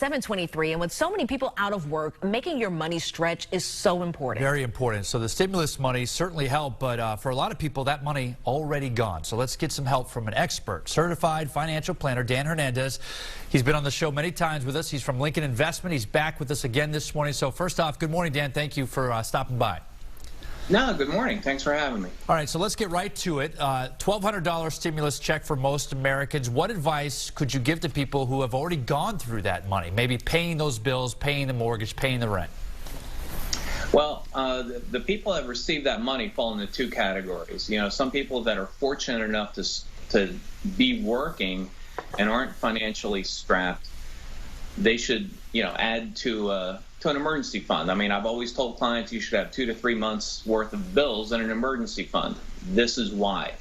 7:23, and with so many people out of work, making your money stretch is so important. Very important. So the stimulus money certainly helped, but for a lot of people, that money already gone. So let's get some help from an expert, certified financial planner, Dan Hernandez. He's been on the show many times with us. He's from Lincoln Investment. He's back with us again this morning. So first off, good morning, Dan. Thank you for stopping by. No, good morning. Thanks for having me. All right, so let's get right to it. $1,200 stimulus check for most Americans. What advice could you give to people who have already gone through that money, maybe paying those bills, paying the mortgage, paying the rent? Well, the people that received that money fall into two categories. You know, some people that are fortunate enough to be working and aren't financially strapped, they should, add to an emergency fund. I mean, I've always told clients you should have 2 to 3 months worth of bills in an emergency fund. This is why.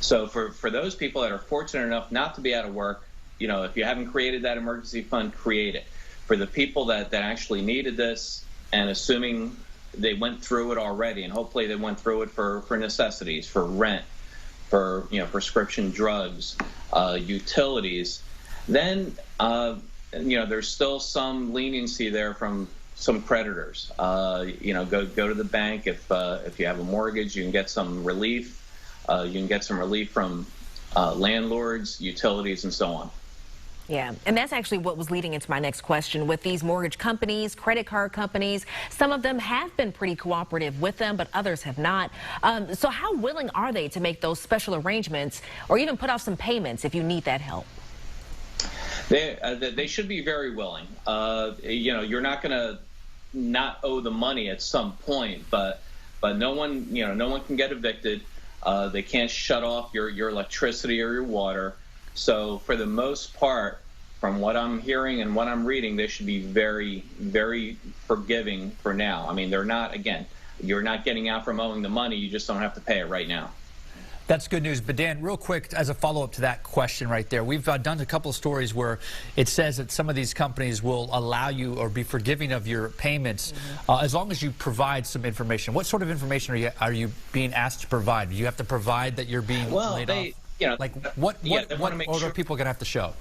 So for those people that are fortunate enough not to be out of work, if you haven't created that emergency fund, create it. For the people that actually needed this, and assuming they went through it already, and hopefully they went through it for necessities, for rent, for prescription drugs, utilities, then there's still some leniency there from some creditors. Go to the bank. If you have a mortgage, you can get some relief. You can get some relief from landlords, utilities, and so on. Yeah, and that's actually what was leading into my next question. With these mortgage companies, credit card companies, some of them have been pretty cooperative with them, but others have not. So how willing are they to make those special arrangements or even put off some payments if you need that help? They should be very willing. You're not going to not owe the money at some point, but no one can get evicted. They can't shut off your electricity or your water. So for the most part, from what I'm hearing and what I'm reading, they should be very, very forgiving for now. I mean, you're not getting out from owing the money. You just don't have to pay it right now. That's good news. But Dan, real quick, as a follow-up to that question right there, we've done a couple of stories where it says that some of these companies will allow you or be forgiving of your payments as long as you provide some information. What sort of information are you being asked to provide? Do you have to provide that you're being laid off? What are people going to have to show?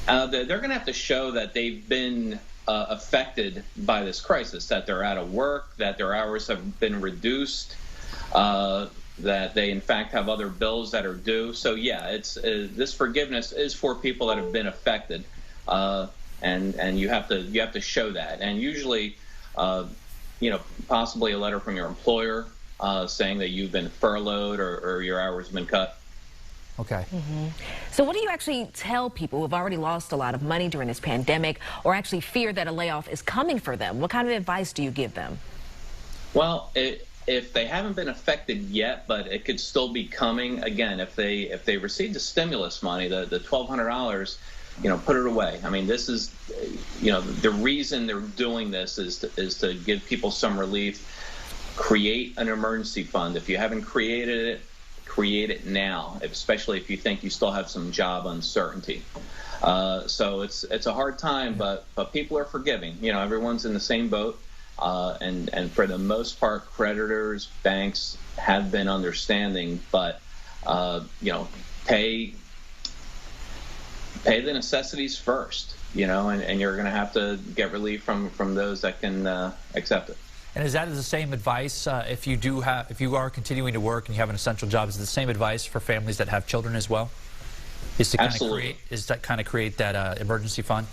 They're going to have to show that they've been affected by this crisis, that they're out of work, that their hours have been reduced, that they in fact have other bills that are due. So yeah, this forgiveness is for people that have been affected, and you have to show that, and usually, possibly a letter from your employer saying that you've been furloughed or your hours have been cut. Okay. So what do you actually tell people who have already lost a lot of money during this pandemic or actually fear that a layoff is coming for them? What kind of advice do you give them? Well, if they haven't been affected yet, but it could still be coming, again, if they received the stimulus money, the $1,200, put it away. I mean, this is, the reason they're doing this is to give people some relief. Create an emergency fund. If you haven't created it, create it now, especially if you think you still have some job uncertainty. So it's a hard time, but people are forgiving. Everyone's in the same boat. And for the most part, creditors, banks have been understanding, but pay the necessities first, and you're going to have to get relief from those that can accept it. And is that the same advice if you are continuing to work and you have an essential job? Is it the same advice for families that have children as well? Is to kind of create that emergency fund?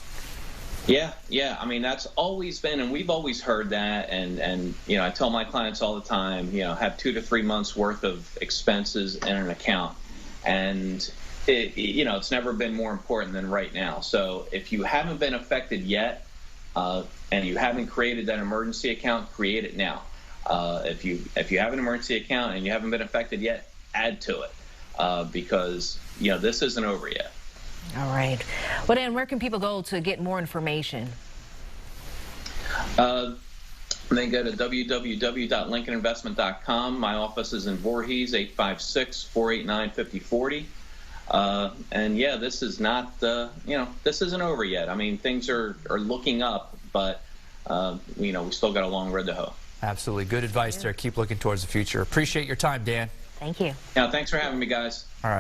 Yeah. I mean, that's always been, and we've always heard that. And I tell my clients all the time, have 2 to 3 months worth of expenses in an account. And it's never been more important than right now. So if you haven't been affected yet, and you haven't created that emergency account, create it now. If you have an emergency account and you haven't been affected yet, add to it, because this isn't over yet. All right. Well, Dan, where can people go to get more information? They go to www.lincolninvestment.com. My office is in Voorhees, 856-489-5040. And yeah, this is not, this isn't over yet. I mean, things are looking up, but, we still got a long road to hoe. Absolutely. Good advice there. Keep looking towards the future. Appreciate your time, Dan. Thank you. Yeah, thanks for having me, guys. All right.